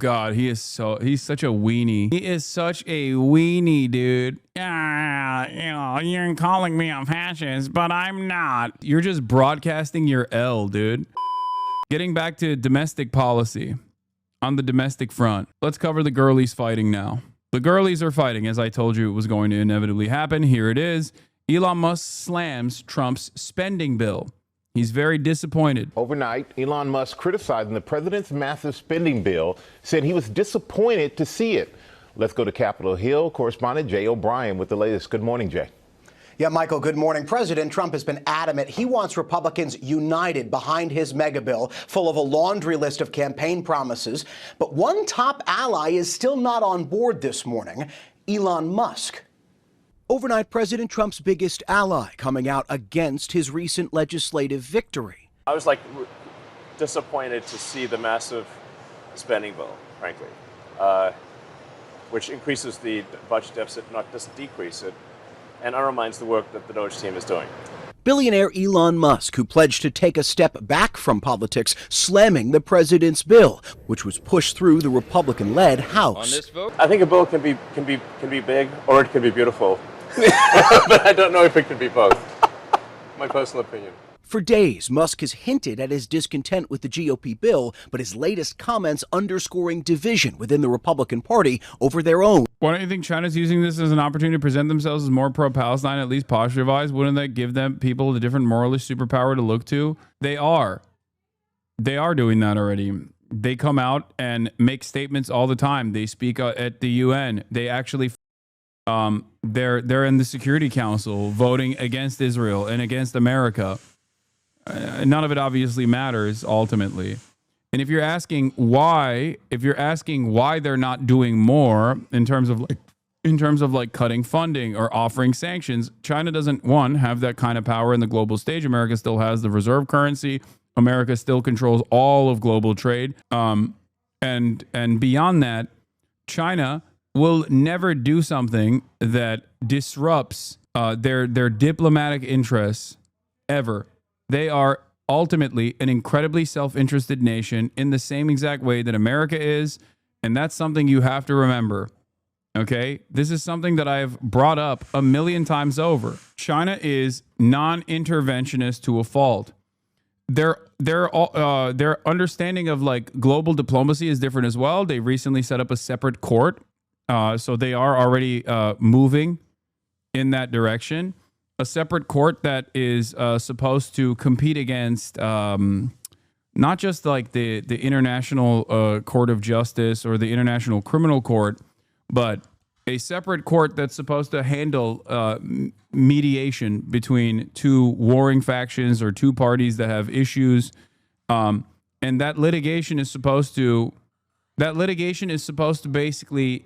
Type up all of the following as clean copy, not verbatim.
God, he's such a weenie. He is such a weenie, dude. Yeah, you're calling me a fascist, but I'm not. You're just broadcasting your L, dude. Getting back to domestic policy on the domestic front. Let's cover the girlies fighting now. The girlies are fighting, as I told you it was going to inevitably happen. Here it is. Elon Musk slams Trump's spending bill. He's very disappointed. Overnight, Elon Musk, criticizing the president's massive spending bill, said he was disappointed to see it. Let's go to Capitol Hill. Correspondent Jay O'Brien with the latest. Good morning, Jay. Yeah, Michael, good morning. President Trump has been adamant he wants Republicans united behind his mega bill, full of a laundry list of campaign promises. But one top ally is still not on board this morning, Elon Musk. Overnight, President Trump's biggest ally coming out against his recent legislative victory. I was disappointed to see the massive spending bill, frankly, which increases the budget deficit, not just decrease it, and undermines the work that the Doge team is doing. Billionaire Elon Musk, who pledged to take a step back from politics, slamming the president's bill, which was pushed through the Republican-led House. On this vote? I think a bill can be big or it can be beautiful, but I don't know if it can be both. My personal opinion. For days, Musk has hinted at his discontent with the GOP bill, but his latest comments underscoring division within the Republican Party over their own. Why don't you think China's using this as an opportunity to present themselves as more pro-Palestine, at least posture-wise? Wouldn't that give them people a different moralist superpower to look to? They are doing that already. They come out and make statements all the time. They speak at the UN. They actually, they're in the Security Council voting against Israel and against America. None of it obviously matters ultimately. And if you're asking why they're not doing more in terms of cutting funding or offering sanctions, China doesn't, one, have that kind of power in the global stage. America still has the reserve currency. America still controls all of global trade. And beyond that, China will never do something that disrupts their diplomatic interests ever. They are ultimately an incredibly self-interested nation in the same exact way that America is, and that's something you have to remember. Okay? This is something that I've brought up a million times over. China is non-interventionist to a fault. Their understanding of global diplomacy is different as well. They recently set up a separate court, so they are already moving in that direction. A separate court that is supposed to compete against not just the International Court of Justice or the International Criminal Court, but a separate court that's supposed to handle mediation between two warring factions or two parties that have issues. And that litigation is supposed to basically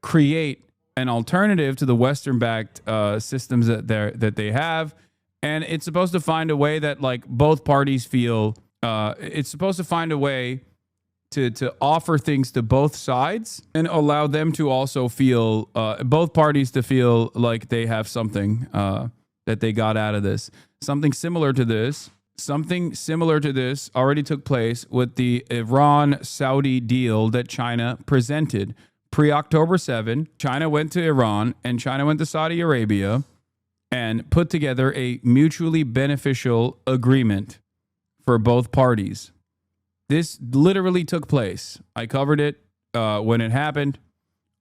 create an alternative to the Western-backed systems that they have, and it's supposed to find a way that both parties feel. It's supposed to find a way to offer things to both sides and allow them to also feel both parties to feel like they have something that they got out of this. Something similar to this already took place with the Iran-Saudi deal that China presented. Pre-October 7, China went to Iran and China went to Saudi Arabia and put together a mutually beneficial agreement for both parties. This literally took place. I covered it when it happened.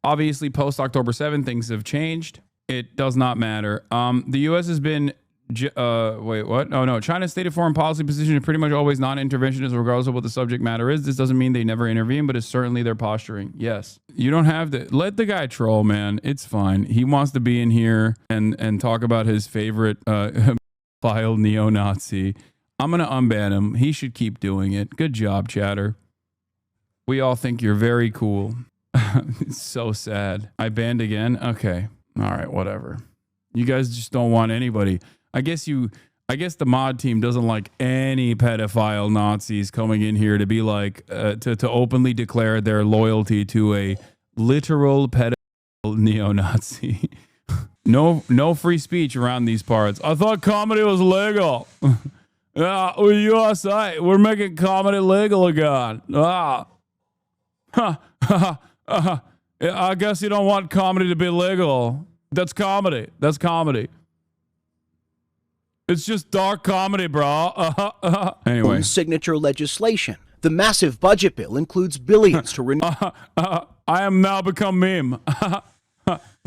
Obviously, post-October 7, things have changed. It does not matter. The U.S. has been... wait, what? Oh, no. China's stated foreign policy position is pretty much always non-interventionist regardless of what the subject matter is. This doesn't mean they never intervene, but it's certainly their posturing. Yes. You don't have to... Let the guy troll, man. It's fine. He wants to be in here and talk about his favorite file neo-Nazi. I'm going to unban him. He should keep doing it. Good job, chatter. We all think you're very cool. It's so sad. I banned again? Okay. All right, whatever. You guys just don't want anybody... I guess the mod team doesn't like any pedophile Nazis coming in here to be to openly declare their loyalty to a literal pedophile neo-Nazi. No free speech around these parts. I thought comedy was legal. Yeah, USA, we're making comedy legal again. I guess you don't want comedy to be legal. That's comedy. That's comedy. It's just dark comedy, bro. Anyway. Signature legislation. The massive budget bill includes billions to renew I am now become meme.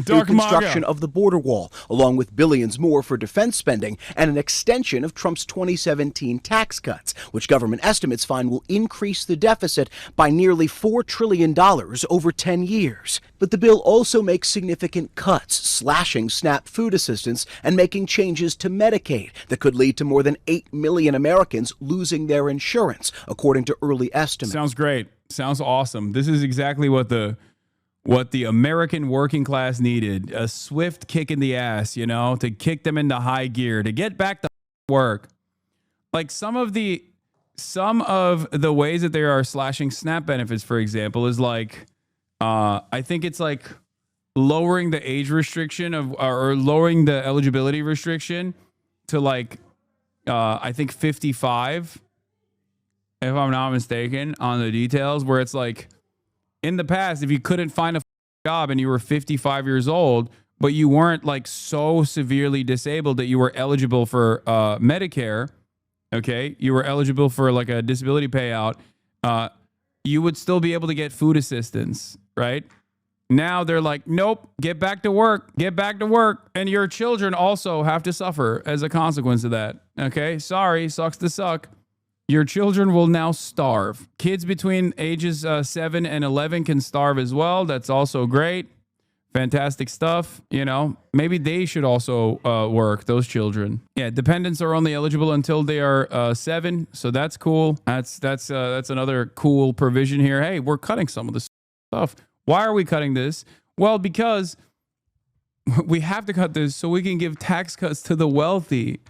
Dark construction of the border wall, along with billions more for defense spending and an extension of Trump's 2017 tax cuts, which government estimates find will increase the deficit by nearly $4 trillion over 10 years. But the bill also makes significant cuts, slashing SNAP food assistance and making changes to Medicaid that could lead to more than 8 million Americans losing their insurance, according to early estimates. Sounds great. Sounds awesome. This is exactly what the American working class needed. A swift kick in the ass, you know, to kick them into high gear, to get back to work. Like some of the ways that they are slashing SNAP benefits, for example, is like, I think it's like lowering the age restriction or lowering the eligibility restriction to like, I think 55, if I'm not mistaken, on the details, where it's like, in the past, if you couldn't find a job and you were 55 years old, but you weren't like so severely disabled that you were eligible for Medicare, okay, you were eligible for like a disability payout, you would still be able to get food assistance, right? Now they're like, nope, get back to work, and your children also have to suffer as a consequence of that, okay? Sorry, sucks to suck. Your children will now starve. Kids between ages 7 and 11 can starve as well. That's also great. Fantastic stuff. You know, maybe they should also work, those children. Yeah, dependents are only eligible until they are 7. So that's cool. That's another cool provision here. Hey, we're cutting some of this stuff. Why are we cutting this? Well, because we have to cut this so we can give tax cuts to the wealthy.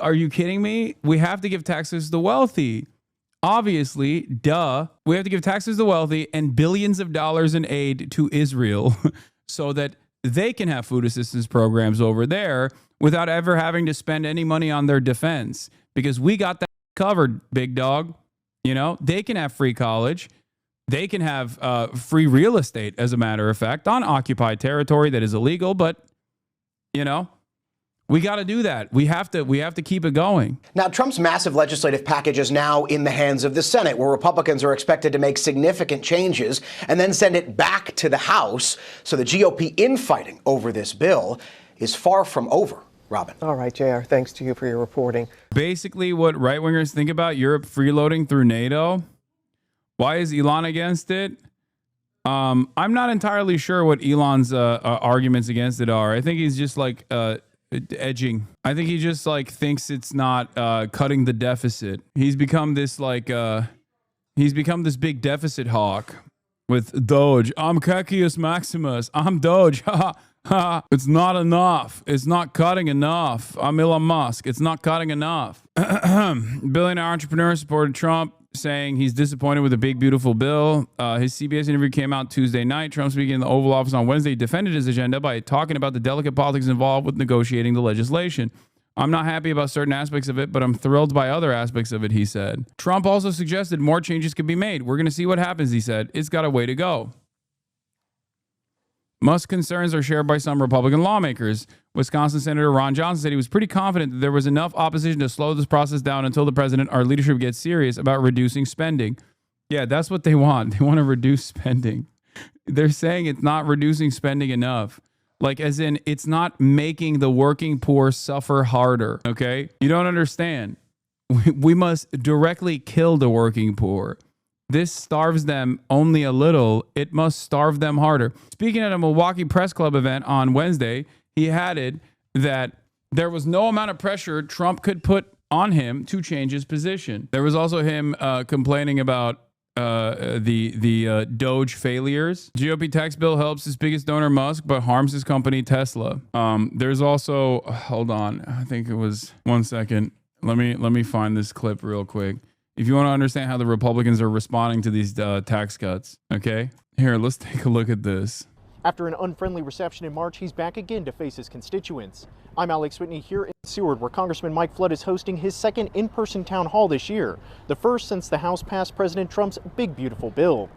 Are you kidding me? We have to give taxes to the wealthy. Obviously, duh. We have to give taxes to the wealthy and billions of dollars in aid to Israel so that they can have food assistance programs over there without ever having to spend any money on their defense. Because we got that covered, big dog. You know, they can have free college. They can have free real estate, as a matter of fact, on occupied territory that is illegal. But, you know, we got to do that. We have to keep it going. Now, Trump's massive legislative package is now in the hands of the Senate, where Republicans are expected to make significant changes and then send it back to the House. So the GOP infighting over this bill is far from over. Robin. All right, JR, thanks to you for your reporting. Basically, what right-wingers think about Europe freeloading through NATO. Why is Elon against it? I'm not entirely sure what Elon's arguments against it are. I think he's just like edging. I think he just like thinks it's not cutting the deficit. He's become this like this big deficit hawk with Doge. I'm Cacius Maximus. I'm Doge. It's not enough. It's not cutting enough. I'm Elon Musk. It's not cutting enough. Billionaire entrepreneur supported Trump, saying he's disappointed with the big, beautiful bill. His CBS interview came out Tuesday night. Trump, speaking in the Oval Office on Wednesday, defended his agenda by talking about the delicate politics involved with negotiating the legislation. I'm not happy about certain aspects of it, but I'm thrilled by other aspects of it, he said. Trump also suggested more changes could be made. We're going to see what happens, he said. It's got a way to go. Musk's concerns are shared by some Republican lawmakers. Wisconsin Senator Ron Johnson said he was pretty confident that there was enough opposition to slow this process down until the president, our leadership, gets serious about reducing spending. Yeah, that's what they want. They want to reduce spending. They're saying it's not reducing spending enough. Like, as in, it's not making the working poor suffer harder, okay? You don't understand. We must directly kill the working poor. This starves them only a little. It must starve them harder. Speaking at a Milwaukee Press Club event on Wednesday, he added that there was no amount of pressure Trump could put on him to change his position. There was also him complaining about the Doge failures. GOP tax bill helps his biggest donor Musk, but harms his company Tesla. There's also, hold on, I think it was 1 second. Let me find this clip real quick. If you want to understand how the Republicans are responding to these tax cuts, okay? Here, let's take a look at this. After an unfriendly reception in March, he's back again to face his constituents. I'm Alex Whitney here in Seward, where Congressman Mike Flood is hosting his second in-person town hall this year, the first since the House passed President Trump's big, beautiful bill.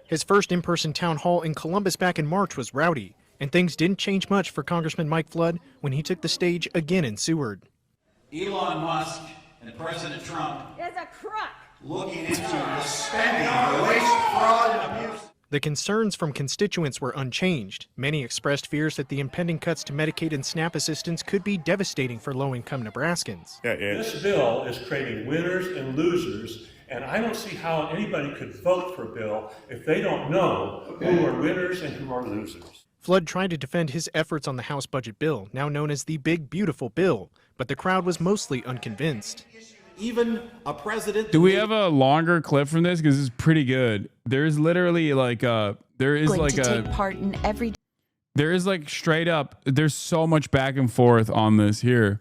His first in-person town hall in Columbus back in March was rowdy, and things didn't change much for Congressman Mike Flood when he took the stage again in Seward. Elon Musk and President Trump is a crook looking into the spending, the waste, fraud, and abuse. The concerns from constituents were unchanged. Many expressed fears that the impending cuts to Medicaid and SNAP assistance could be devastating for low-income Nebraskans. This bill is creating winners and losers, and I don't see how anybody could vote for a bill if they don't know who are winners and who are losers. Flood tried to defend his efforts on the House budget bill, now known as the Big Beautiful Bill, but the crowd was mostly unconvinced. Even a president. Do we have a longer clip from this? Because it's pretty good. There's literally like there is like straight up. There's so much back and forth on this here.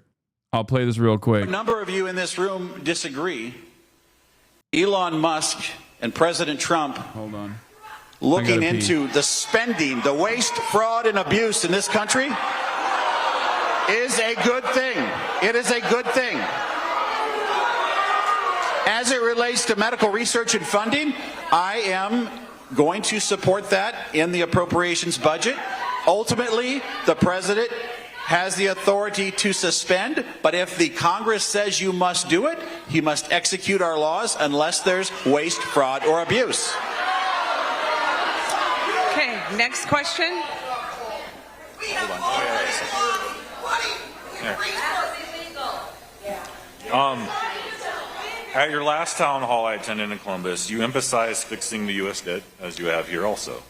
I'll play this real quick. A number of you in this room disagree. Elon Musk and President Trump. Hold on. Looking into the spending, the waste, fraud, and abuse in this country is a good thing. It is a good thing. As it relates to medical research and funding, I am going to support that in the appropriations budget. Ultimately, the president has the authority to suspend, but if the Congress says you must do it, he must execute our laws unless there's waste, fraud, or abuse. Okay, next question. At your last town hall I attended in Columbus, you emphasized fixing the U.S. debt, as you have here also.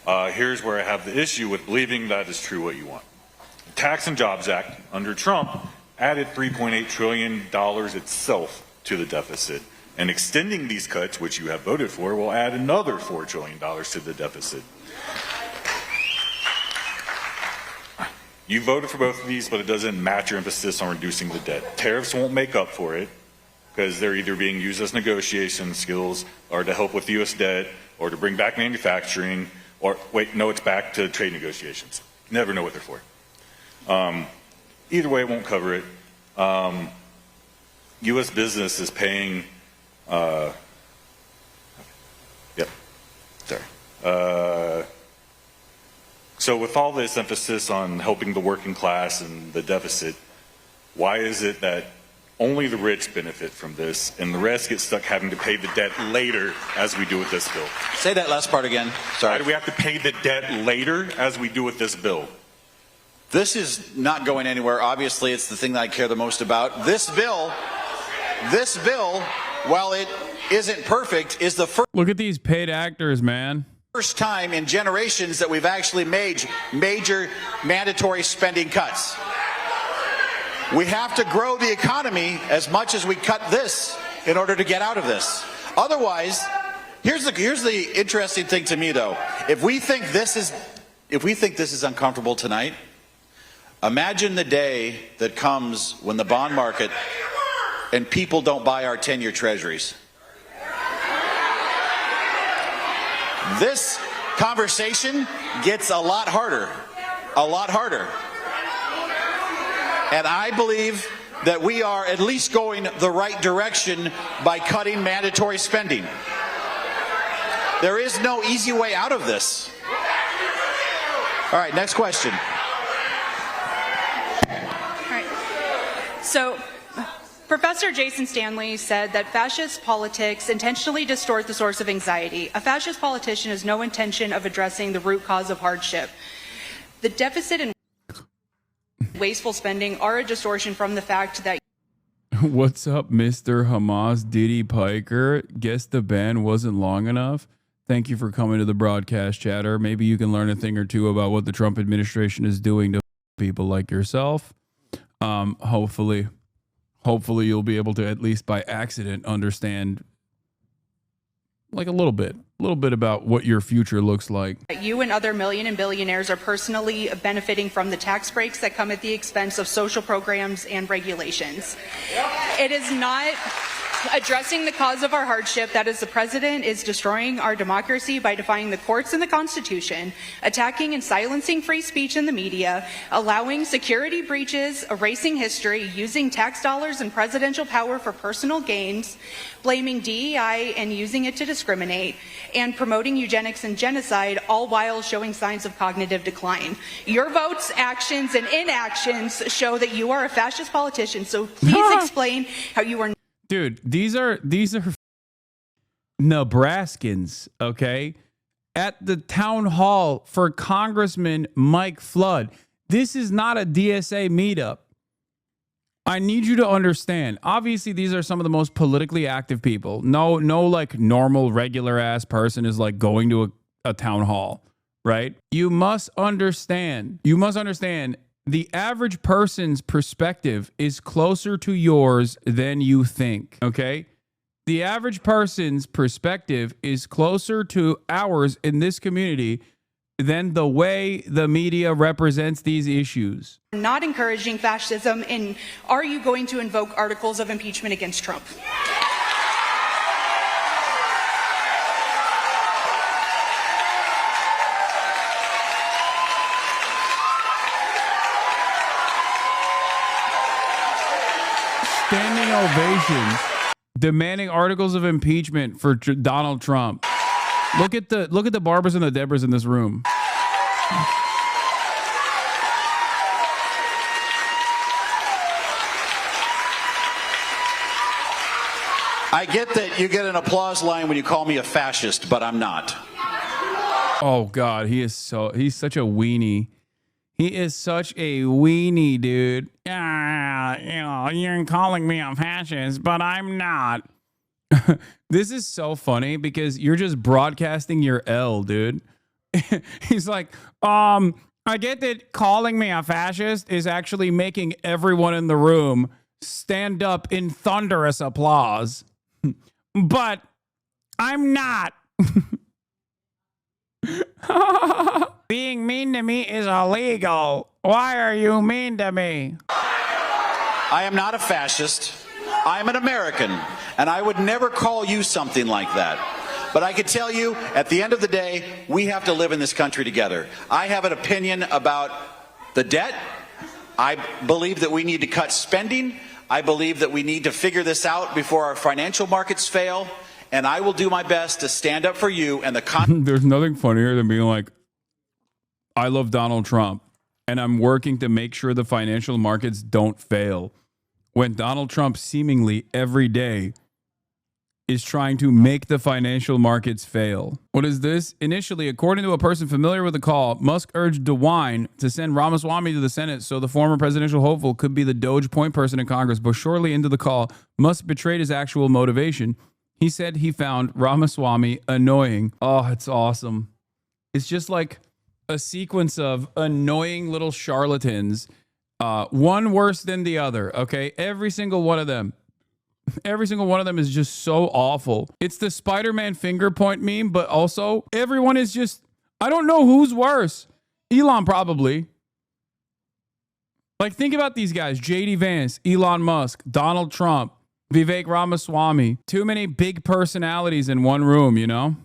Here's where I have the issue with believing that is true what you want. The Tax and Jobs Act, under Trump, added $3.8 trillion itself to the deficit. And extending these cuts, which you have voted for, will add another $4 trillion to the deficit. You voted for both of these, but it doesn't match your emphasis on reducing the debt. Tariffs won't make up for it, because they're either being used as negotiation skills or to help with U.S. debt or to bring back manufacturing or, wait, no, it's back to trade negotiations. Never know what they're for. Either way, it won't cover it. U.S. business is paying, so with all this emphasis on helping the working class and the deficit, why is it that only the rich benefit from this, and the rest get stuck having to pay the debt later, as we do with this bill? Say that last part again. Sorry. Why do we have to pay the debt later, as we do with this bill? This is not going anywhere. Obviously, it's the thing that I care the most about. This bill, while it isn't perfect, is the first. Look at these paid actors, man. First time in generations that we've actually made major mandatory spending cuts. We have to grow the economy as much as we cut this in order to get out of this. Otherwise, here's the interesting thing to me though. If we think this is uncomfortable tonight, imagine the day that comes when the bond market and people don't buy our 10-year treasuries. This conversation gets a lot harder. A lot harder. And I believe that we are at least going the right direction by cutting mandatory spending. There is no easy way out of this. All right, next question. All right. So, Professor Jason Stanley said that fascist politics intentionally distort the source of anxiety. A fascist politician has no intention of addressing the root cause of hardship. The deficit and wasteful spending are a distortion from the fact that. What's up, Mr. Hamas Diddy Piker? Guess the ban wasn't long enough. Thank you for coming to the broadcast, chatter. Maybe you can learn a thing or two about what the Trump administration is doing to people like yourself. Hopefully you'll be able to, at least by accident, understand like a little bit about what your future looks like. You and other million and billionaires are personally benefiting from the tax breaks that come at the expense of social programs and regulations. It is not addressing the cause of our hardship, that is, the president is destroying our democracy by defying the courts and the Constitution, attacking and silencing free speech in the media, allowing security breaches, erasing history, using tax dollars and presidential power for personal gains, blaming DEI and using it to discriminate, and promoting eugenics and genocide, all while showing signs of cognitive decline. Your votes, actions, and inactions show that you are a fascist politician, so please explain how you are... Dude, these are Nebraskans, okay? At the town hall for Congressman Mike Flood. This is not a DSA meetup. I need you to understand. Obviously, these are some of the most politically active people. No like normal, regular ass person is like going to a town hall, right? You must understand. The average person's perspective is closer to yours than you think, okay? The average person's perspective is closer to ours in this community than the way the media represents these issues. Not encouraging fascism, and are you going to invoke articles of impeachment against Trump? Standing ovations, demanding articles of impeachment for Donald Trump. Look at the Barbaras and the Debras in this room. I get that you get an applause line when you call me a fascist, but I'm not. Oh God, he's such a weenie. He is such a weenie, dude. Yeah, you're calling me a fascist, but I'm not. This is so funny because you're just broadcasting your L, dude. He's like, I get that calling me a fascist is actually making everyone in the room stand up in thunderous applause. But I'm not. Being mean to me is illegal. Why are you mean to me? I am not a fascist. I am an American, and I would never call you something like that. But I can tell you, at the end of the day, we have to live in this country together. I have an opinion about the debt. I believe that we need to cut spending. I believe that we need to figure this out before our financial markets fail. And I will do my best to stand up for you and the... There's nothing funnier than being like, I love Donald Trump, and I'm working to make sure the financial markets don't fail. When Donald Trump seemingly every day is trying to make the financial markets fail. What is this? Initially, according to a person familiar with the call, Musk urged DeWine to send Ramaswamy to the Senate so the former presidential hopeful could be the Doge point person in Congress. But shortly into the call, Musk betrayed his actual motivation. He said he found Ramaswamy annoying. Oh, it's awesome. It's just like a sequence of annoying little charlatans, one worse than the other, okay? Every single one of them is just so awful. It's the Spider-Man finger point meme, but also everyone is just, I don't know who's worse. Elon probably. Like, think about these guys. J.D. Vance, Elon Musk, Donald Trump, Vivek Ramaswamy. Too many big personalities in one room, you know?